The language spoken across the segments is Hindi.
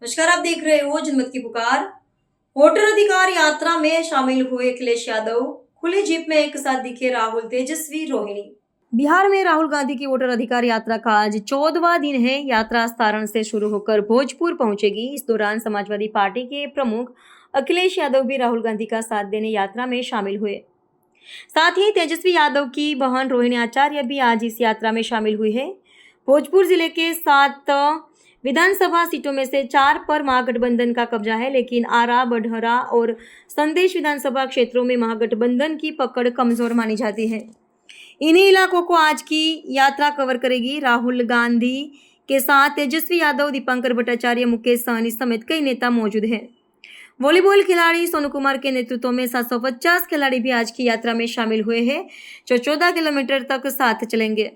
नमस्कार, आप देख रहे हो जनमत की पुकार। वोटर अधिकार यात्रा में शामिल हुए अखिलेश यादव। खुली जीप में एक साथ दिखे राहुल, तेजस्वी, रोहिणी। बिहार में राहुल गांधी की वोटर अधिकार यात्रा का आज 14वां दिन है। यात्रा सारण से शुरू होकर भोजपुर पहुंचेगी। इस दौरान समाजवादी पार्टी के प्रमुख अखिलेश यादव भी राहुल गांधी का साथ देने यात्रा में शामिल हुए। साथ ही तेजस्वी यादव की बहन रोहिणी आचार्य भी आज इस यात्रा में शामिल हुई है। भोजपुर जिले के 7 विधानसभा सीटों में से 4 पर महागठबंधन का कब्जा है, लेकिन आरा, बढ़हरा और संदेश विधानसभा क्षेत्रों में महागठबंधन की पकड़ कमजोर मानी जाती है। इन्हीं इलाकों को आज की यात्रा कवर करेगी। राहुल गांधी के साथ तेजस्वी यादव, दीपंकर भट्टाचार्य, मुकेश सहनी समेत कई नेता मौजूद हैं। वॉलीबॉल खिलाड़ी सोनू कुमार के नेतृत्व में 750 खिलाड़ी भी आज की यात्रा में शामिल हुए हैं, जो 14 किलोमीटर तक साथ चलेंगे।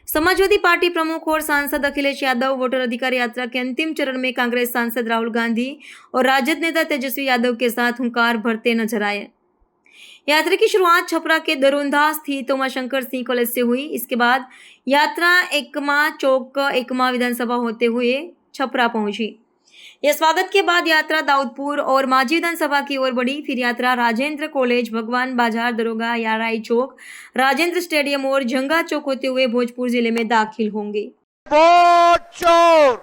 समाजवादी पार्टी प्रमुख और सांसद अखिलेश यादव वोटर अधिकार यात्रा के अंतिम चरण में कांग्रेस सांसद राहुल गांधी और राजद नेता तेजस्वी यादव के साथ हुंकार भरते नजर आए। यात्रा की शुरुआत छपरा के दरोंधा स्थित उमाशंकर सिंह कॉलेज से हुई। इसके बाद यात्रा एकमा चौक, एकमा विधानसभा होते हुए छपरा पहुंची। यह स्वागत के बाद यात्रा दाऊदपुर और मांझी विधानसभा की ओर बढ़ी। फिर यात्रा राजेंद्र कॉलेज, भगवान बाजार, दरोगा, याराई चौक, राजेंद्र स्टेडियम और जंगा चौक होते हुए भोजपुर जिले में दाखिल होंगे। वोट चोर,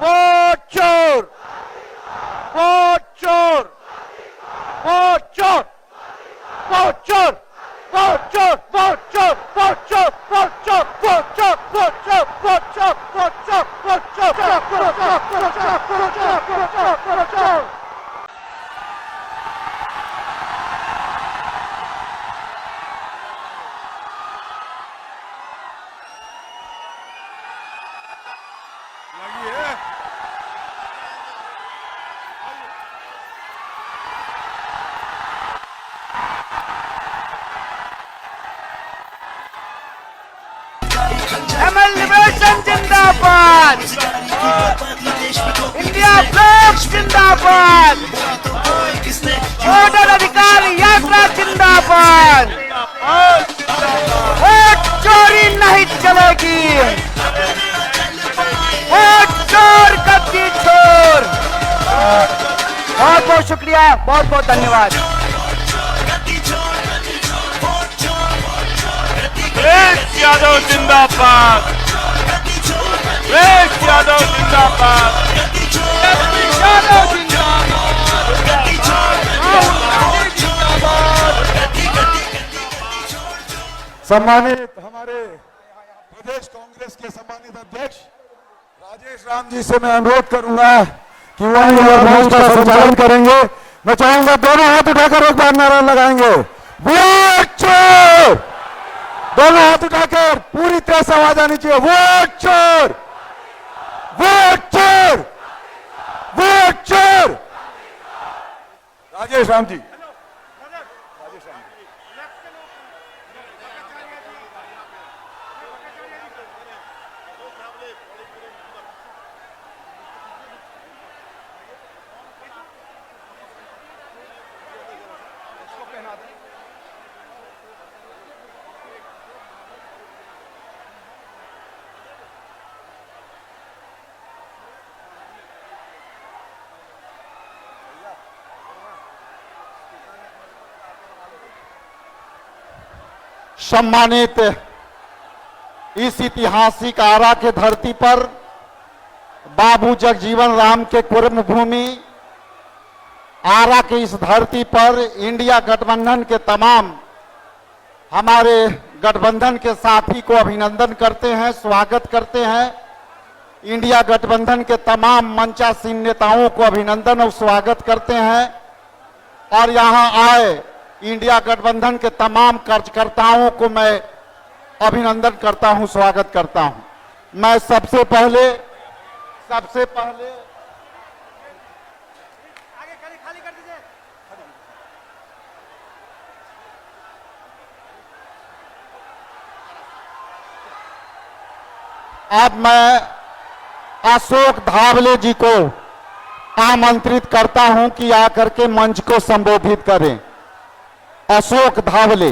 वोट चोर, वोट चोर, वोट चोर, वोट चोर, वोट चोर, वोट चोर, वोट चोर, वोट चोर, वोट चोर, वोट चोर, वोट चोर, वोट चोर, वोट चोर, वोट चोर। एमएलएशन जिंदाबाद, इंडिया ब्लॉक जिंदाबाद, वोटर अधिकार यात्रा जिंदाबाद। वोट चोरी नहीं चलेगी, वोट चोर गद्दी छोर। बहुत बहुत शुक्रिया, बहुत बहुत धन्यवाद। अखिलेश यादव जिंदाबाद, अखिलेश यादव जिंदाबाद, यादव सम्मानित हमारे प्रदेश कांग्रेस के सम्मानित अध्यक्ष राजेश राम जी से मैं अनुरोध करूंगा कि वो मंच का संचालन करेंगे। मैं चाहूंगा दोनों हाथ उठाकर एक बार नारा लगाएंगे, वोट चोर। दोनों हाथ उठाकर पूरी तरह से आवाज आनी चाहिए, वोट चोर, वोट चोर, वोट चोर। राजेश राम जी। सम्मानित इस ऐतिहासिक आरा के धरती पर बाबू जगजीवन राम के कर्म भूमि आरा की इस धरती पर इंडिया गठबंधन के तमाम हमारे गठबंधन के साथी को अभिनंदन करते हैं, स्वागत करते हैं। इंडिया गठबंधन के तमाम मंचासीन नेताओं को अभिनंदन और स्वागत करते हैं। और यहाँ आए इंडिया गठबंधन के तमाम कार्यकर्ताओं को मैं अभिनंदन करता हूं, स्वागत करता हूं। मैं सबसे पहले अब मैं अशोक धावले जी को आमंत्रित करता हूं कि आकर के मंच को संबोधित करें। अशोक धावले।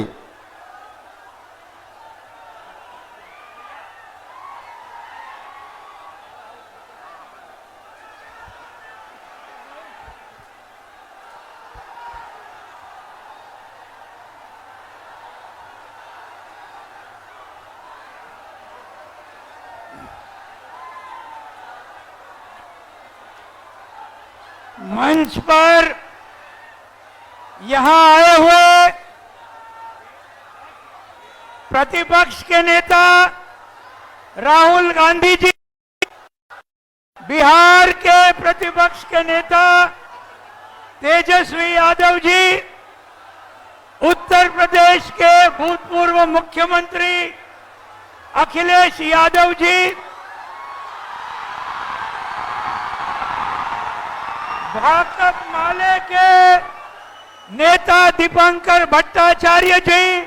मंच पर यहां आए हुए प्रतिपक्ष के नेता राहुल गांधी जी, बिहार के प्रतिपक्ष के नेता तेजस्वी यादव जी, उत्तर प्रदेश के भूतपूर्व मुख्यमंत्री अखिलेश यादव जी, भाकपा माले के नेता दीपंकर भट्टाचार्य जी,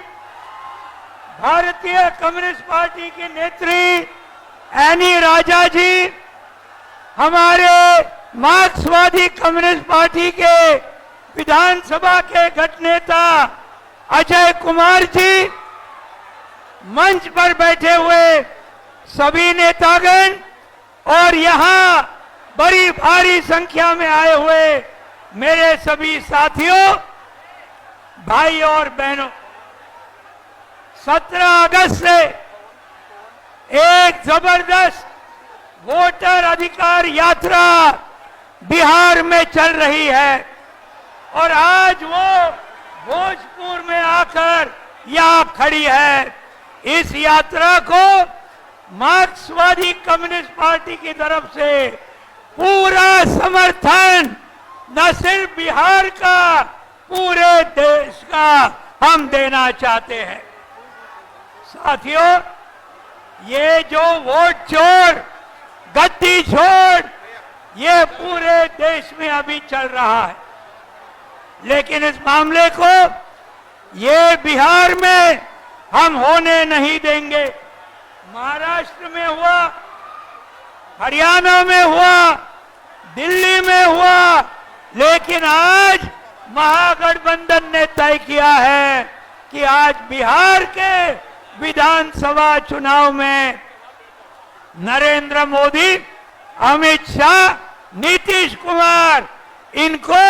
भारतीय कम्युनिस्ट पार्टी की नेत्री एनी राजा जी, हमारे मार्क्सवादी कम्युनिस्ट पार्टी के विधानसभा के गठनेता अजय कुमार जी, मंच पर बैठे हुए सभी नेतागण और यहां बड़ी भारी संख्या में आए हुए मेरे सभी साथियों, भाई और बहनों, 17 अगस्त से एक जबरदस्त वोटर अधिकार यात्रा बिहार में चल रही है और आज वो भोजपुर में आकर यहां खड़ी है। इस यात्रा को मार्क्सवादी कम्युनिस्ट पार्टी की तरफ से पूरा समर्थन न सिर्फ बिहार का, पूरे देश का हम देना चाहते हैं। साथियों, ये जो वोट चोर, गद्दी छोड़, ये पूरे देश में अभी चल रहा है, लेकिन इस मामले को ये बिहार में हम होने नहीं देंगे। महाराष्ट्र में हुआ, हरियाणा में हुआ, दिल्ली में हुआ, लेकिन आज महागठबंधन ने तय किया है कि आज बिहार के विधानसभा चुनाव में नरेंद्र मोदी, अमित शाह, नीतीश कुमार, इनको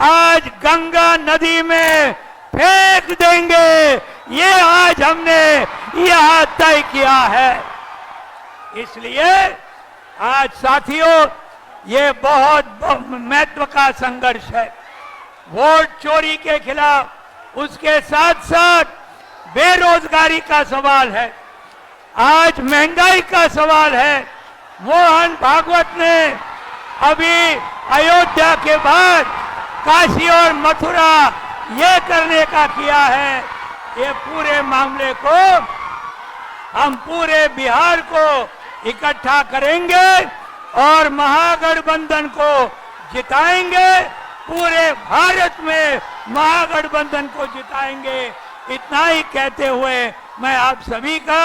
आज गंगा नदी में फेंक देंगे। ये आज हमने यहां तय किया है। इसलिए आज साथियों, ये बहुत महत्व का संघर्ष है। वोट चोरी के खिलाफ, उसके साथ साथ बेरोजगारी का सवाल है, आज महंगाई का सवाल है। मोहन भागवत ने अभी अयोध्या के बाद काशी और मथुरा ये करने का किया है। ये पूरे मामले को हम पूरे बिहार को इकट्ठा करेंगे और महागठबंधन को जिताएंगे। पूरे भारत में महागठबंधन को जिताएंगे। इतना ही कहते हुए मैं आप सभी का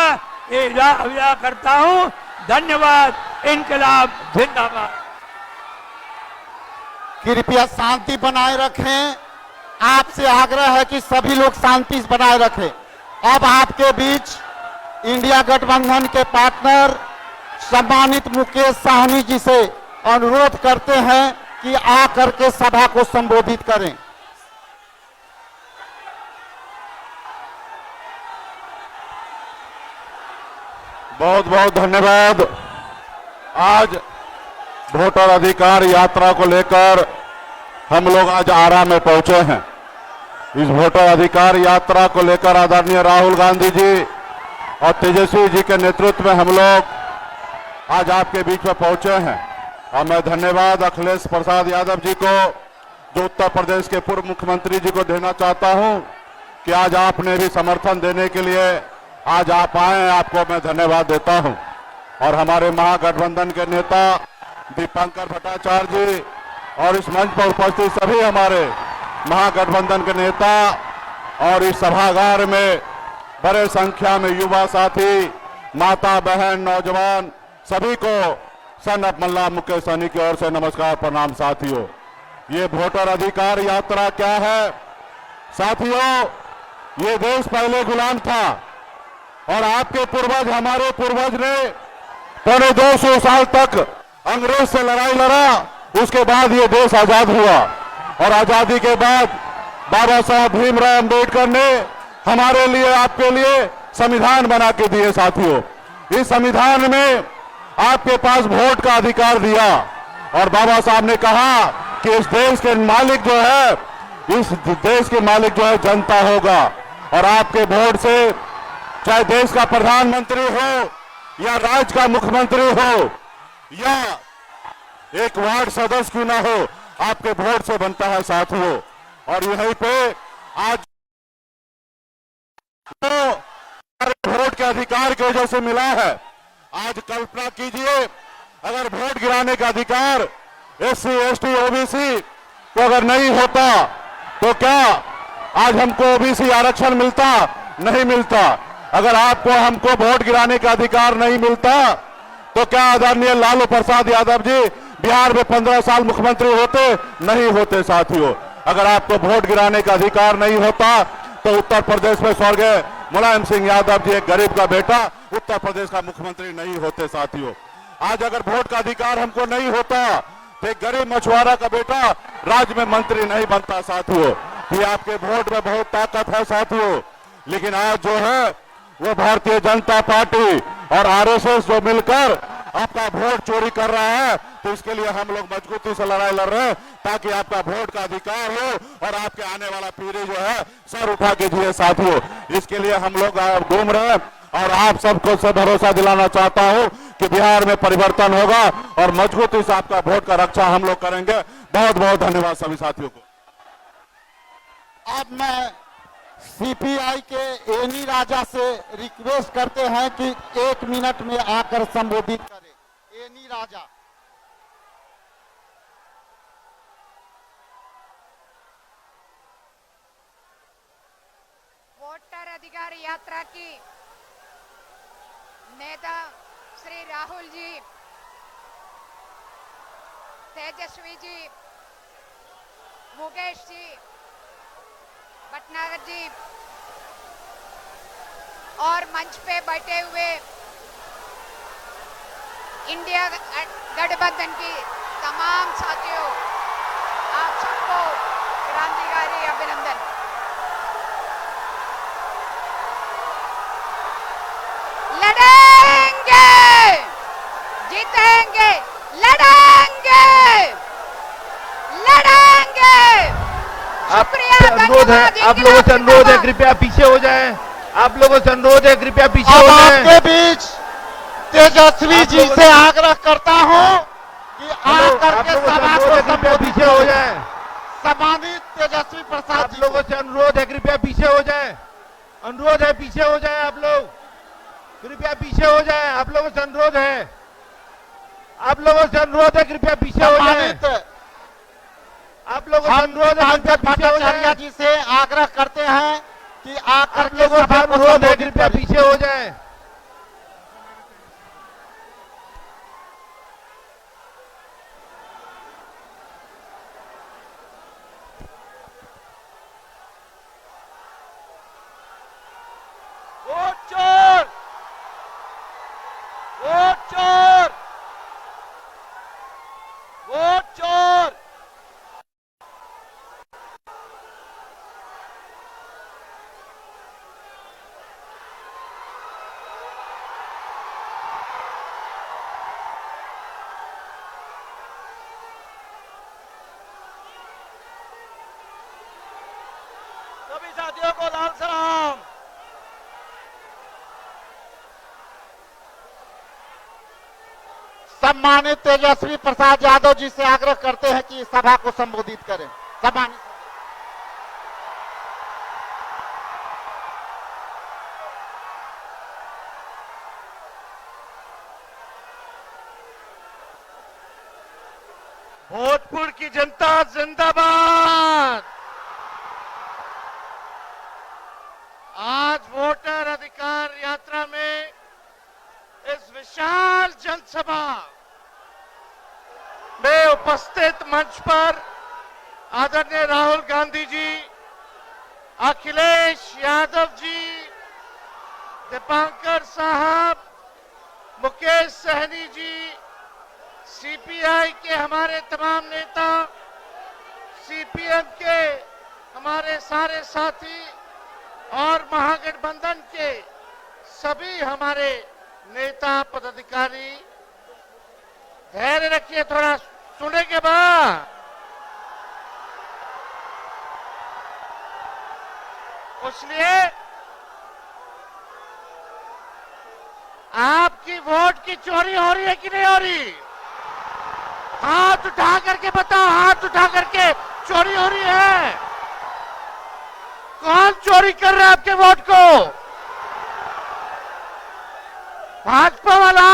विदा करता हूं। धन्यवाद। इनकलाब जिंदाबाद। कृपया शांति बनाए रखें। आपसे आग्रह है कि सभी लोग शांति बनाए रखें। अब आपके बीच इंडिया गठबंधन के पार्टनर सम्मानित मुकेश साहनी जी से अनुरोध करते हैं कि आकर के सभा को संबोधित करें। बहुत बहुत धन्यवाद। आज वोटर अधिकार यात्रा को लेकर हम लोग आज आरा में पहुंचे हैं। इस वोटर अधिकार यात्रा को लेकर आदरणीय राहुल गांधी जी और तेजस्वी जी के नेतृत्व में हम लोग आज आपके बीच में पहुंचे हैं। और मैं धन्यवाद अखिलेश प्रसाद यादव जी को, जो उत्तर प्रदेश के पूर्व मुख्यमंत्री जी को देना चाहता हूं कि आज आपने भी समर्थन देने के लिए आज आप आए। आपको मैं धन्यवाद देता हूं। और हमारे महागठबंधन के नेता दीपंकर भट्टाचार्य जी और इस मंच पर उपस्थित सभी हमारे महागठबंधन के नेता और इस सभागार में बड़े संख्या में युवा साथी, माता बहन, नौजवान, सभी को सन ऑफ मल्ला मुकेश सहनी की ओर से नमस्कार, प्रणाम। साथियों, ये वोटर अधिकार यात्रा क्या है? साथियों, ये देश पहले गुलाम था और आपके पूर्वज, हमारे पूर्वज ने पौने 200 साल तक अंग्रेज से लड़ाई लड़ा। उसके बाद ये देश आजाद हुआ और आजादी के बाद बाबा साहब भीमराव अंबेडकर ने हमारे लिए, आपके लिए संविधान बना के दिए। साथियों, इस संविधान में आपके पास वोट का अधिकार दिया और बाबा साहब ने कहा कि इस देश के मालिक जो है, इस देश के मालिक जो है जनता होगा, और आपके वोट से चाहे देश का प्रधानमंत्री हो या राज्य का मुख्यमंत्री हो या एक वार्ड सदस्य क्यों ना हो, आपके वोट से बनता है साथियों। और यहीं पे आज तो वोट के अधिकार की वजह से मिला है। आज कल्पना कीजिए अगर वोट गिराने का अधिकार SC ST OBC को अगर नहीं होता तो क्या आज हमको OBC आरक्षण मिलता? नहीं मिलता। अगर आपको हमको वोट गिराने का अधिकार नहीं मिलता तो क्या आदरणीय लालू प्रसाद यादव जी बिहार में 15 साल मुख्यमंत्री होते? नहीं होते साथियों। अगर आपको वोट गिराने का अधिकार नहीं होता तो उत्तर प्रदेश में स्वर्गीय मुलायम सिंह यादव जी, एक गरीब का बेटा, उत्तर प्रदेश का मुख्यमंत्री नहीं होते साथियों। आज अगर वोट का अधिकार हमको नहीं होता तो एक गरीब मछुआरा का बेटा राज्य में मंत्री नहीं बनता साथियों। ये आपके वोट में बहुत ताकत है साथियों। लेकिन आज जो है वो भारतीय जनता पार्टी और RSS जो मिलकर आपका वोट चोरी कर रहा है, तो इसके लिए हम लोग मजबूती से लड़ाई लड़ रहे हैं ताकि आपका वोट का अधिकार हो और आपके आने वाला पीढ़ी जो है सर उठा के जिए साथियों। इसके लिए हम लोग घूम रहे हैं और आप सबको से भरोसा दिलाना चाहता हूं कि बिहार में परिवर्तन होगा और मजबूती से आपका वोट का रक्षा हम लोग करेंगे। बहुत बहुत धन्यवाद सभी साथियों को। अब मैं CPI के एनी राजा से रिक्वेस्ट करते हैं कि 1 मिनट में आकर संबोधित करें। एनी राजा। वोटर अधिकार यात्रा की नेता श्री राहुल जी, तेजस्वी जी, मुकेश जी, भटनागर जी और मंच पे बैठे हुए इंडिया गठबंधन की तमाम साथियों, आप सबको क्रांतिकारी अभिनंदन। लड़ेंगे, जीतेंगे, लड़ेंगे, लड़ेंगे। अनुरोध है, आप लोगों से अनुरोध है कृपया पीछे हो जाएं। आप लोगों से अनुरोध है कृपया पीछे हो जाएं। आपके बीच तेजस्वी जी से आग्रह करता हूं कि आकर के सभा को कृपया पीछे हो जाएं। सम्मानित तेजस्वी प्रसाद आप लोगों से अनुरोध है कृपया पीछे हो जाएं। अनुरोध है पीछे हो जाएं। आप लोग कृपया पीछे हो जाएं। आप लोगों से अनुरोध है, आप लोगों से अनुरोध है कृपया पीछे हो जाएं। आप लोगों से अनुरोध है कृपया पीछे हो जाएं। जी से आग्रह करते हैं कि आकर के लोगों से अनुरोध है कृपया पीछे हो जाएं। वोट चोर, वोट चोर, वोट चोर। सभी साथियों को लाल सलाम। सम्मानित तेजस्वी प्रसाद यादव जी से आग्रह करते हैं कि सभा को संबोधित करें। सम्मानित भोजपुर की जनता जिंदाबाद। आज वोटर अधिकार यात्रा में इस विशाल जनसभा में उपस्थित मंच पर आदरणीय राहुल गांधी जी, अखिलेश यादव जी, दीपांकर साहब, मुकेश सहनी जी, CPI के हमारे तमाम नेता, CPM के हमारे सारे साथी और महागठबंधन के सभी हमारे नेता पदाधिकारी, धैर्य रखिए, थोड़ा सुने के बाद इसलिए आपकी वोट की चोरी हो रही है कि नहीं हो रही? हाथ उठा करके बताओ, हाथ उठा करके चोरी हो रही है? कौन चोरी कर रहा है आपके वोट को? भाजपा वाला।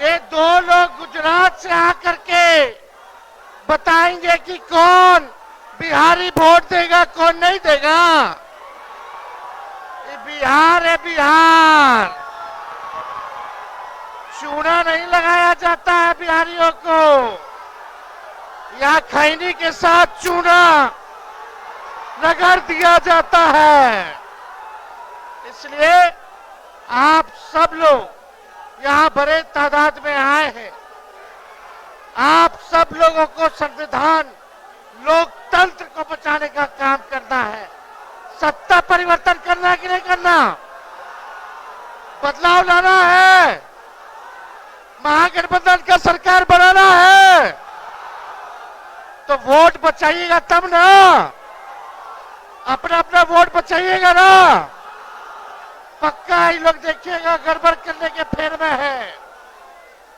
ये दो लोग गुजरात से आकर के बताएंगे कि कौन बिहारी वोट देगा, कौन नहीं देगा। ये बिहार है, बिहार। चूना नहीं लगाया जाता है बिहारियों को। यहाँ खैनी के साथ चूना रगड़ दिया जाता है। इसलिए आप सब लोग यहाँ बड़े तादाद में आए हैं। आप सब लोगों को संविधान, लोकतंत्र को बचाने का काम करना है। सत्ता परिवर्तन करना है कि नहीं करना? बदलाव लाना है, महागठबंधन का सरकार बनाना है। तो वोट बचाइएगा तब ना, अपना अपना वोट बचाइएगा ना। पक्का ही लोग देखिएगा गड़बड़ करने के फेर में है।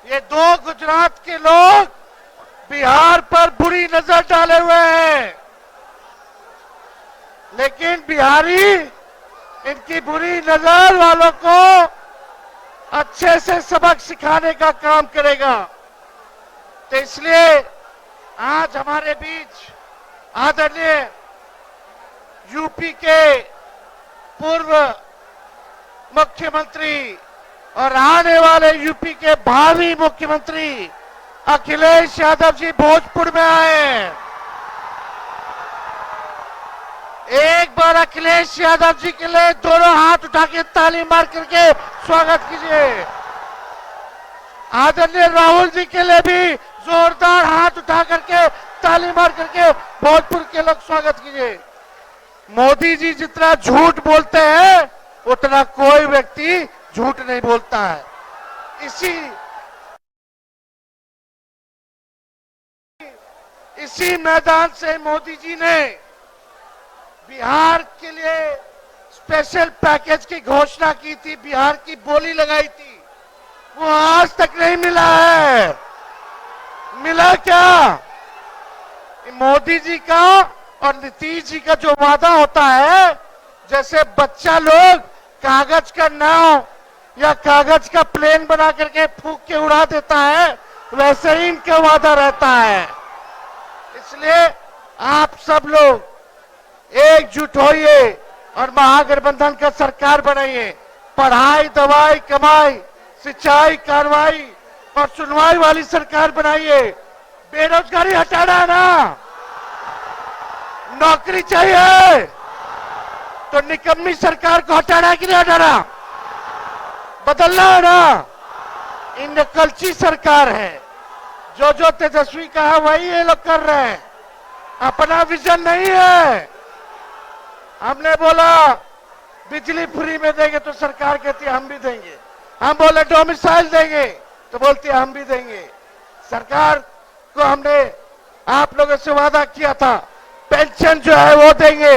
ये दो गुजरात के लोग बिहार पर बुरी नजर डाले हुए हैं, लेकिन बिहारी इनकी बुरी नजर वालों को अच्छे से सबक सिखाने का काम करेगा। तो इसलिए आज हमारे बीच आदरणीय यूपी के पूर्व मुख्यमंत्री और आने वाले यूपी के भावी मुख्यमंत्री अखिलेश यादव जी भोजपुर में आए हैं। एक बार अखिलेश यादव जी के लिए दोनों हाथ उठा के ताली मार करके स्वागत कीजिए। आदरणीय राहुल जी के लिए भी जोरदार हाथ उठा करके ताली मार करके भोजपुर के लोग स्वागत कीजिए। मोदी जी जितना झूठ बोलते हैं उतना कोई व्यक्ति झूठ नहीं बोलता है। इसी मैदान से मोदी जी ने बिहार के लिए स्पेशल पैकेज की घोषणा की थी, बिहार की बोली लगाई थी। वो आज तक नहीं मिला है। मिला क्या? मोदी जी का और नीतीश जी का जो वादा होता है, जैसे बच्चा लोग कागज का नाव या कागज का प्लेन बना करके फूंक के उड़ा देता है, वैसे ही इनका वादा रहता है। इसलिए आप सब लोग एकजुट होइए और महागठबंधन का सरकार बनाइए। पढ़ाई, दवाई, कमाई, सिंचाई, कार्रवाई और सुनवाई वाली सरकार बनाइए। बेरोजगारी हटाना है ना, नौकरी चाहिए तो निकम्मी सरकार को हटाना है कि नहीं हटाना? बदलना है ना। ये नकलची सरकार है। जो तेजस्वी का है वही ये लोग कर रहे हैं। अपना विजन नहीं है। हमने बोला बिजली फ्री में देंगे तो सरकार कहती है हम भी देंगे। हम बोले डोमिसाइल देंगे तो बोलती है हम भी देंगे। सरकार को हमने आप लोगों से वादा किया था पेंशन जो है वो देंगे,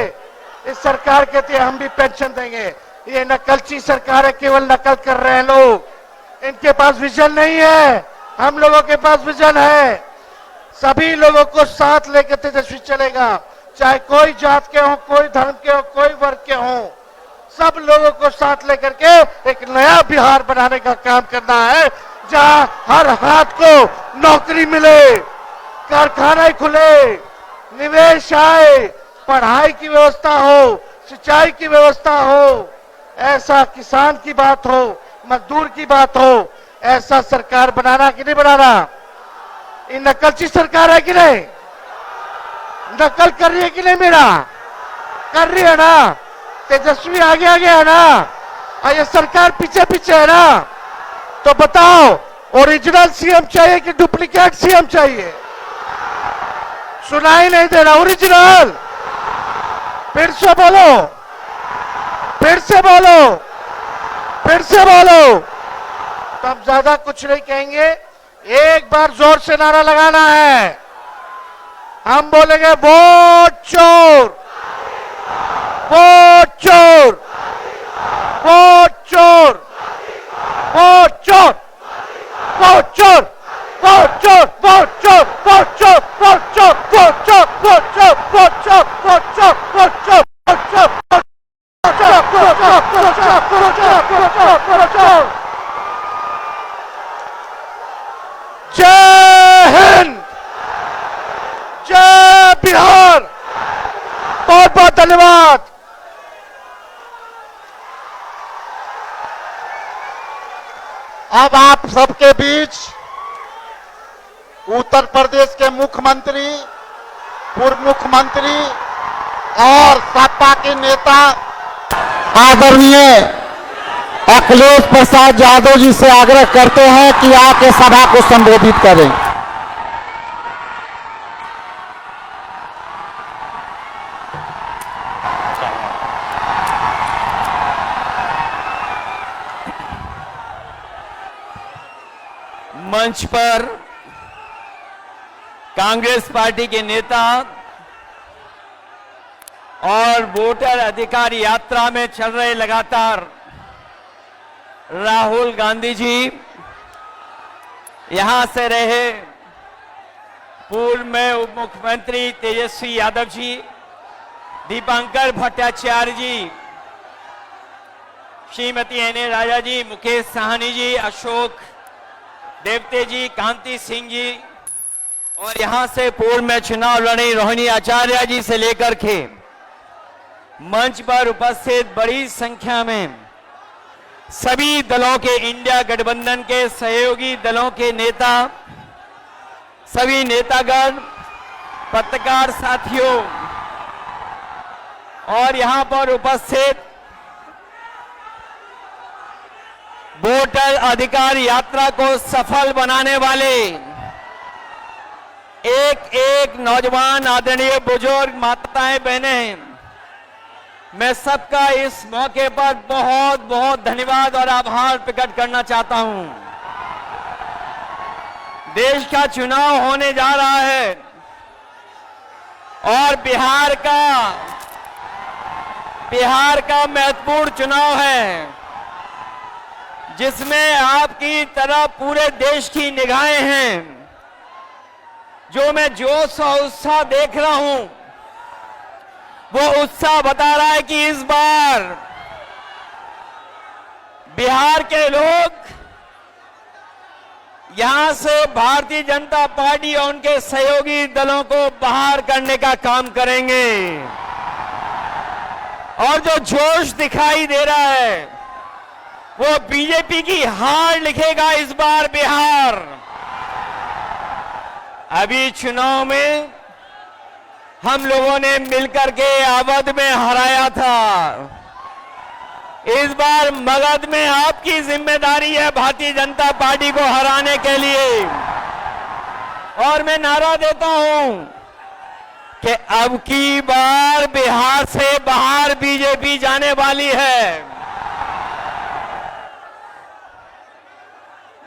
इस सरकार कहती है हम भी पेंशन देंगे। ये नकलची सरकार है, केवल नकल कर रहे हैं लोग। इनके पास विजन नहीं है, हम लोगों के पास विजन है। सभी लोगों को साथ लेकर तेजस्वी चलेगा, चाहे कोई जात के हो, कोई धर्म के हो, कोई वर्ग के हो। सब लोगों को साथ लेकर के एक नया बिहार बनाने का काम करना है, जहां हर हाथ को नौकरी मिले, कारखाने खुले, निवेश आए, पढ़ाई की व्यवस्था हो, सिंचाई की व्यवस्था हो, ऐसा किसान की बात हो, मजदूर की बात हो, ऐसा सरकार बनाना कि नहीं बनाना? ये नकलची सरकार है कि नहीं? नकल कर रही है कि नहीं? मेरा कर रही है ना। तेजस्वी आगे आगे है ना, और ये सरकार पीछे पीछे है ना। तो बताओ ओरिजिनल सीएम चाहिए कि डुप्लीकेट सीएम चाहिए? सुनाई नहीं दे रहा। ओरिजिनल फिर से बोलो, फिर से बोलो, फिर से बोलो। तो हम ज्यादा कुछ नहीं कहेंगे, एक बार जोर से नारा लगाना है। हम बोलेंगे वोट चोर, वोट चोर, वोट चोर, वोट चोर, वोट चोर, वोट चोर, वोट चोर, वोट चोर, वोट चोर, वोट चोर, वोट चोर, वोट चोर, वोट चोर, वोट चोर, वोट चोर। जय हिंद, जय बिहार, बहुत बहुत धन्यवाद। अब आप सबके बीच उत्तर प्रदेश के मुख्यमंत्री, पूर्व मुख्यमंत्री और सपा के नेता आदरणीय अखिलेश प्रसाद यादव जी से आग्रह करते हैं कि आके सभा को संबोधित करें। मंच पर कांग्रेस पार्टी के नेता और वोटर अधिकार यात्रा में चल रहे लगातार राहुल गांधी जी, यहां से रहे पूर्व में उप मुख्यमंत्री तेजस्वी यादव जी, दीपांकर भट्टाचार्य जी, श्रीमती एन राजा जी, मुकेश साहनी जी, अशोक देवते जी, कांति सिंह जी और यहां से पूर्व में चुनाव लड़ी रोहिणी आचार्य जी से लेकर के मंच पर उपस्थित बड़ी संख्या में सभी दलों के, इंडिया गठबंधन के सहयोगी दलों के नेता, सभी नेतागण, पत्रकार साथियों और यहां पर उपस्थित वोटर अधिकार यात्रा को सफल बनाने वाले एक एक नौजवान, आदरणीय बुजुर्ग, माताएं, बहनें, मैं सबका इस मौके पर बहुत बहुत धन्यवाद और आभार प्रकट करना चाहता हूं। देश का चुनाव होने जा रहा है और बिहार का महत्वपूर्ण चुनाव है, जिसमें आपकी तरह पूरे देश की निगाहें हैं। जो मैं जोश और उत्साह देख रहा हूं, वो उत्साह बता रहा है कि इस बार बिहार के लोग यहां से भारतीय जनता पार्टी और उनके सहयोगी दलों को बाहर करने का काम करेंगे। और जो जोश दिखाई दे रहा है वो बीजेपी की हार लिखेगा इस बार बिहार। अभी चुनाव में हम लोगों ने मिलकर के अवध में हराया था। इस बार मगध में आपकी जिम्मेदारी है भारतीय जनता पार्टी को हराने के लिए। और मैं नारा देता हूं कि अब की बार बिहार से बाहर बीजेपी जाने वाली है।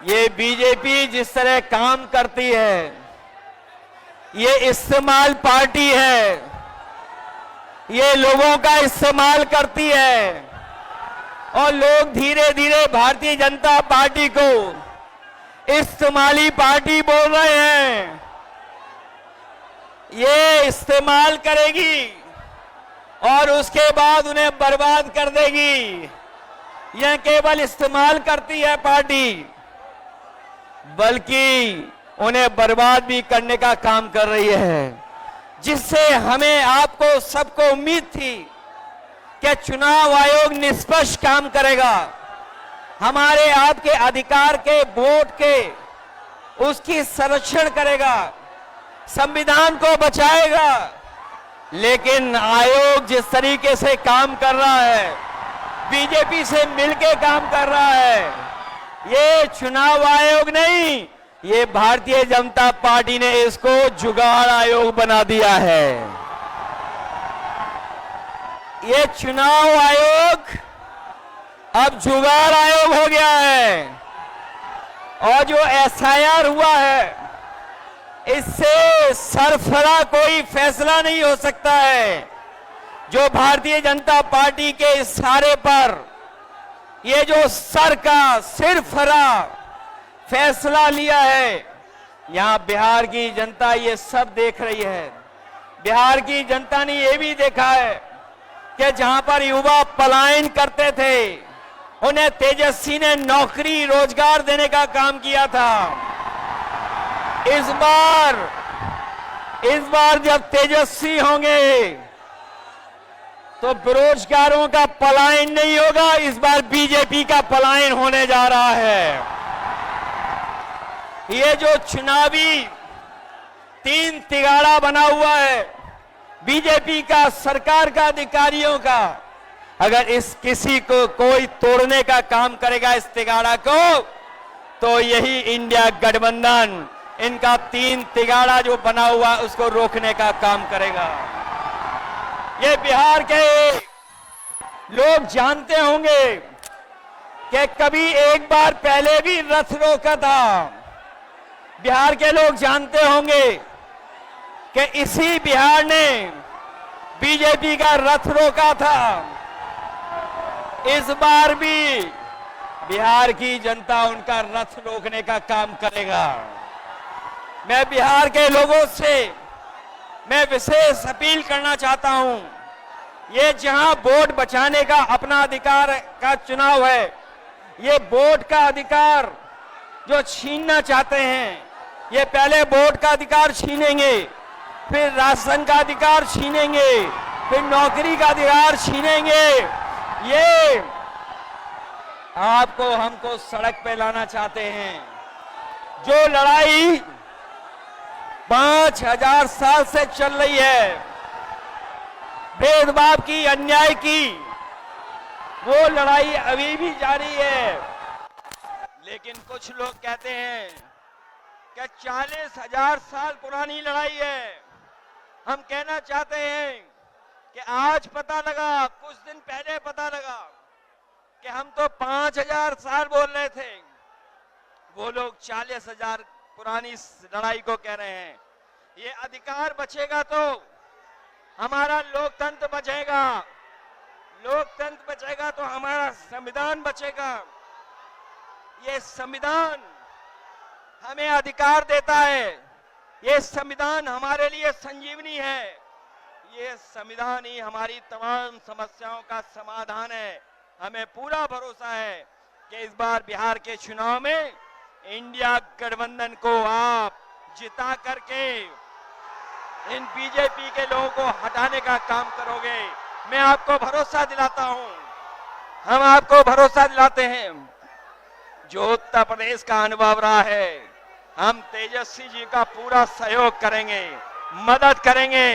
ये बीजेपी जिस तरह काम करती है, ये इस्तेमाल पार्टी है, ये लोगों का इस्तेमाल करती है और लोग धीरे धीरे भारतीय जनता पार्टी को इस्तेमाली पार्टी बोल रहे हैं। ये इस्तेमाल करेगी और उसके बाद उन्हें बर्बाद कर देगी। यह केवल इस्तेमाल करती है पार्टी, बल्कि उन्हें बर्बाद भी करने का काम कर रही है, जिससे हमें, आपको, सबको उम्मीद थी कि चुनाव आयोग निष्पक्ष काम करेगा, हमारे आपके अधिकार के, वोट के, उसकी संरक्षण करेगा, संविधान को बचाएगा। लेकिन आयोग जिस तरीके से काम कर रहा है, बीजेपी से मिलकर काम कर रहा है, ये चुनाव आयोग नहीं, ये भारतीय जनता पार्टी ने इसको जुगाड़ आयोग बना दिया है। ये चुनाव आयोग अब जुगाड़ आयोग हो गया है। और जो एसआईआर हुआ है, इससे सरफरा कोई फैसला नहीं हो सकता है। जो भारतीय जनता पार्टी के इशारे पर ये जो सर का सिर फरा फैसला लिया है, यहां बिहार की जनता ये सब देख रही है। बिहार की जनता ने ये भी देखा है कि जहां पर युवा पलायन करते थे, उन्हें तेजस्वी ने नौकरी रोजगार देने का काम किया था। इस बार जब तेजस्वी होंगे तो बेरोजगारों का पलायन नहीं होगा, इस बार बीजेपी का पलायन होने जा रहा है। ये जो चुनावी तीन तिगाड़ा बना हुआ है बीजेपी का, सरकार का, अधिकारियों का, अगर इस किसी को कोई तोड़ने का काम करेगा इस तिगाड़ा को, तो यही इंडिया गठबंधन इनका तीन तिगाड़ा जो बना हुआ उसको रोकने का काम करेगा। ये बिहार के लोग जानते होंगे कि कभी एक बार पहले भी रथ रोका था। बिहार के लोग जानते होंगे कि इसी बिहार ने बीजेपी का रथ रोका था। इस बार भी बिहार की जनता उनका रथ रोकने का काम करेगा। मैं बिहार के लोगों से मैं विशेष अपील करना चाहता हूं, ये जहां वोट बचाने का अपना अधिकार का चुनाव है, ये वोट का अधिकार जो छीनना चाहते हैं, ये पहले वोट का अधिकार छीनेंगे, फिर राशन का अधिकार छीनेंगे, फिर नौकरी का अधिकार छीनेंगे। ये आपको हमको सड़क पे लाना चाहते हैं। जो लड़ाई 5000 साल से चल रही है, भेदभाव की, अन्याय की, वो लड़ाई अभी भी जारी है। लेकिन कुछ लोग कहते हैं कि 40,000 साल पुरानी लड़ाई है। हम कहना चाहते हैं कि आज पता लगा, कुछ दिन पहले पता लगा कि हम तो 5000 साल बोल रहे थे, वो लोग 40,000 पुरानी लड़ाई को कह रहे हैं। ये अधिकार बचेगा तो हमारा लोकतंत्र बचेगा, लोकतंत्र बचेगा तो हमारा संविधान बचेगा। ये संविधान हमें अधिकार देता है, ये संविधान हमारे लिए संजीवनी है, ये संविधान ही हमारी तमाम समस्याओं का समाधान है। हमें पूरा भरोसा है कि इस बार बिहार के चुनाव में इंडिया गठबंधन को आप जिता करके इन बीजेपी के लोगों को हटाने का काम करोगे। मैं आपको भरोसा दिलाता हूं, हम आपको भरोसा दिलाते हैं। जो उत्तर प्रदेश का अनुभव रहा है, हम तेजस्वी जी का पूरा सहयोग करेंगे, मदद करेंगे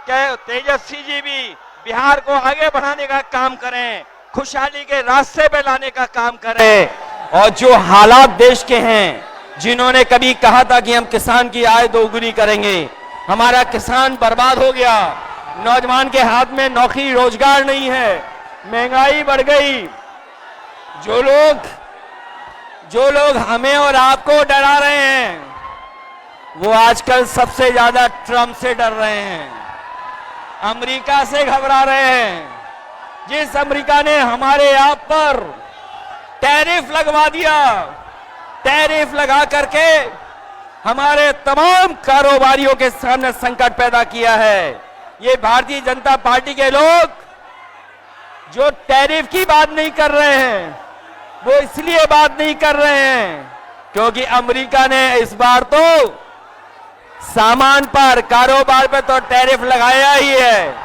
कि तेजस्वी जी भी बिहार को आगे बढ़ाने का काम करें, खुशहाली के रास्ते पे लाने का काम करें। और जो हालात देश के हैं, जिन्होंने कभी कहा था कि हम किसान की आय दोगुनी करेंगे, हमारा किसान बर्बाद हो गया, नौजवान के हाथ में नौकरी रोजगार नहीं है, महंगाई बढ़ गई। जो लोग हमें और आपको डरा रहे हैं, वो आजकल सबसे ज्यादा ट्रंप से डर रहे हैं, अमेरिका से घबरा रहे हैं। जिस अमेरिका ने हमारे आप पर टैरिफ लगवा दिया, टैरिफ लगा करके हमारे तमाम कारोबारियों के सामने संकट पैदा किया है। ये भारतीय जनता पार्टी के लोग जो टैरिफ की बात नहीं कर रहे हैं, वो इसलिए बात नहीं कर रहे हैं क्योंकि अमेरिका ने इस बार तो सामान पर, कारोबार पर तो टैरिफ लगाया ही है,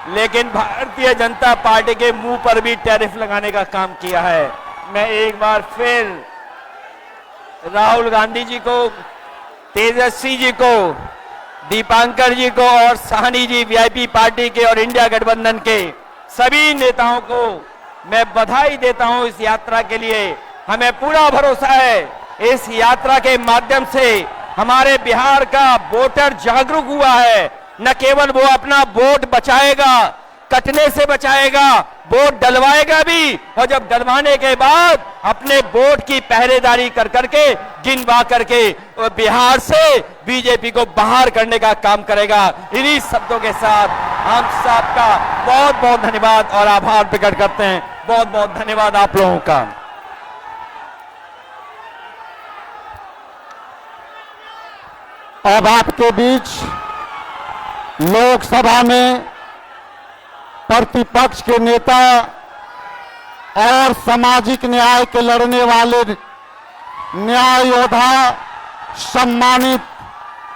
लेकिन भारतीय जनता पार्टी के मुंह पर भी टैरिफ लगाने का काम किया है। मैं एक बार फिर राहुल गांधी जी को, तेजस्वी जी को, दीपांकर जी को और साहनी जी वीआईपी पार्टी के और इंडिया गठबंधन के सभी नेताओं को मैं बधाई देता हूं इस यात्रा के लिए। हमें पूरा भरोसा है इस यात्रा के माध्यम से हमारे बिहार का वोटर जागरूक हुआ है। न केवल वो अपना वोट बचाएगा, कटने से बचाएगा, वोट डलवाएगा भी, और जब डलवाने के बाद अपने वोट की पहरेदारी कर करके, गिनवा करके बिहार से बीजेपी को बाहर करने का काम करेगा। इन्हीं शब्दों के साथ हम सबका बहुत बहुत धन्यवाद और आभार प्रकट करते हैं। बहुत बहुत धन्यवाद आप लोगों का। अब आपके बीच लोकसभा में प्रतिपक्ष के नेता और सामाजिक न्याय के लड़ने वाले न्याय योद्धा सम्मानित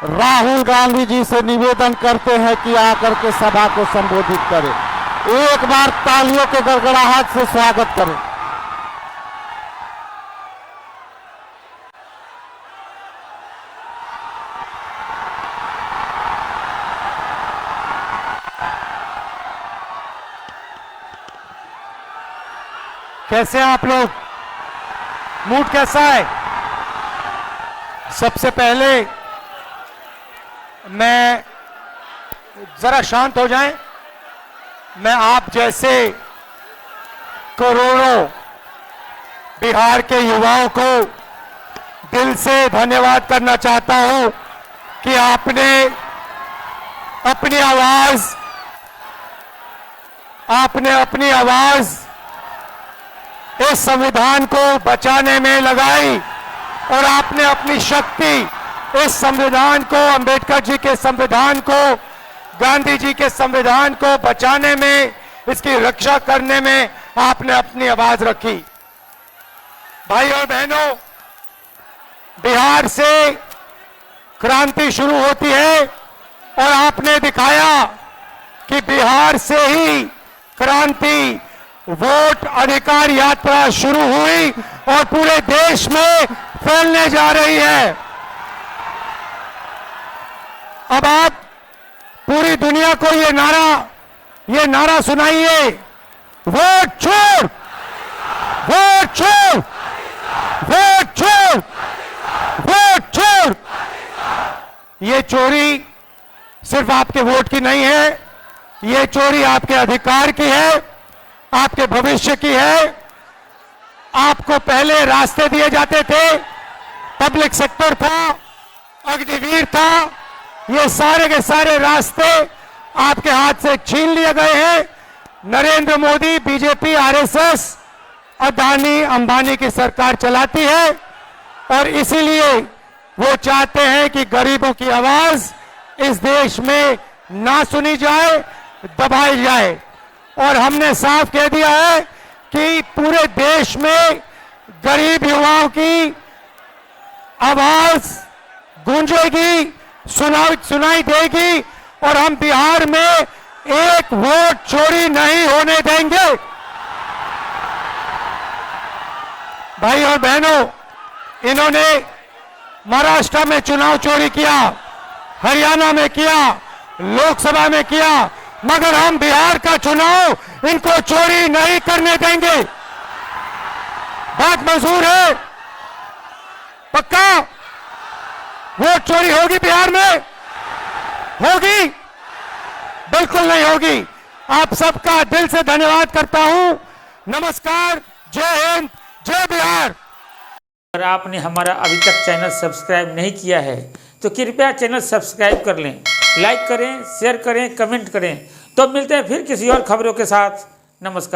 राहुल गांधी जी से निवेदन करते हैं कि आकर के सभा को संबोधित करें। एक बार तालियों के गड़गड़ाहट से स्वागत करें। कैसे हैं आप लोग? मूड कैसा है? सबसे पहले मैं जरा शांत हो जाएं। मैं आप जैसे करोड़ों बिहार के युवाओं को दिल से धन्यवाद करना चाहता हूं कि आपने अपनी आवाज इस संविधान को बचाने में लगाई और आपने अपनी शक्ति इस संविधान को, अंबेडकर जी के संविधान को, गांधी जी के संविधान को बचाने में, इसकी रक्षा करने में आपने अपनी आवाज रखी। भाई और बहनों, बिहार से क्रांति शुरू होती है और आपने दिखाया कि बिहार से ही क्रांति, वोट अधिकार यात्रा शुरू हुई और पूरे देश में फैलने जा रही है। अब आप पूरी दुनिया को ये नारा सुनाइए, वोट छोड़, वोट छोड़, वोट छोड़, वोट छोड़। ये चोरी सिर्फ आपके वोट की नहीं है, ये चोरी आपके अधिकार की है, आपके भविष्य की है। आपको पहले रास्ते दिए जाते थे, पब्लिक सेक्टर था, अग्निवीर था, ये सारे के सारे रास्ते आपके हाथ से छीन लिए गए हैं। नरेंद्र मोदी, बीजेपी, आरएसएस, अदानी अंबानी की सरकार चलाती है और इसीलिए वो चाहते हैं कि गरीबों की आवाज इस देश में ना सुनी जाए, दबाई जाए। और हमने साफ कह दिया है कि पूरे देश में गरीब युवाओं की आवाज गूंजेगी, सुनाई देगी और हम बिहार में एक वोट चोरी नहीं होने देंगे। भाई और बहनों, इन्होंने महाराष्ट्र में चुनाव चोरी किया, हरियाणा में किया, लोकसभा में किया, मगर हम बिहार का चुनाव इनको चोरी नहीं करने देंगे। बात मंजूर है? पक्का? वोट चोरी होगी बिहार में? होगी? बिल्कुल नहीं होगी। आप सबका दिल से धन्यवाद करता हूं। नमस्कार, जय हिंद, जय बिहार। अगर आपने हमारा अभी तक चैनल सब्सक्राइब नहीं किया है तो कृपया चैनल सब्सक्राइब कर लें, लाइक करें, शेयर करें, कमेंट करें। तो मिलते हैं फिर किसी और खबरों के साथ। नमस्कार।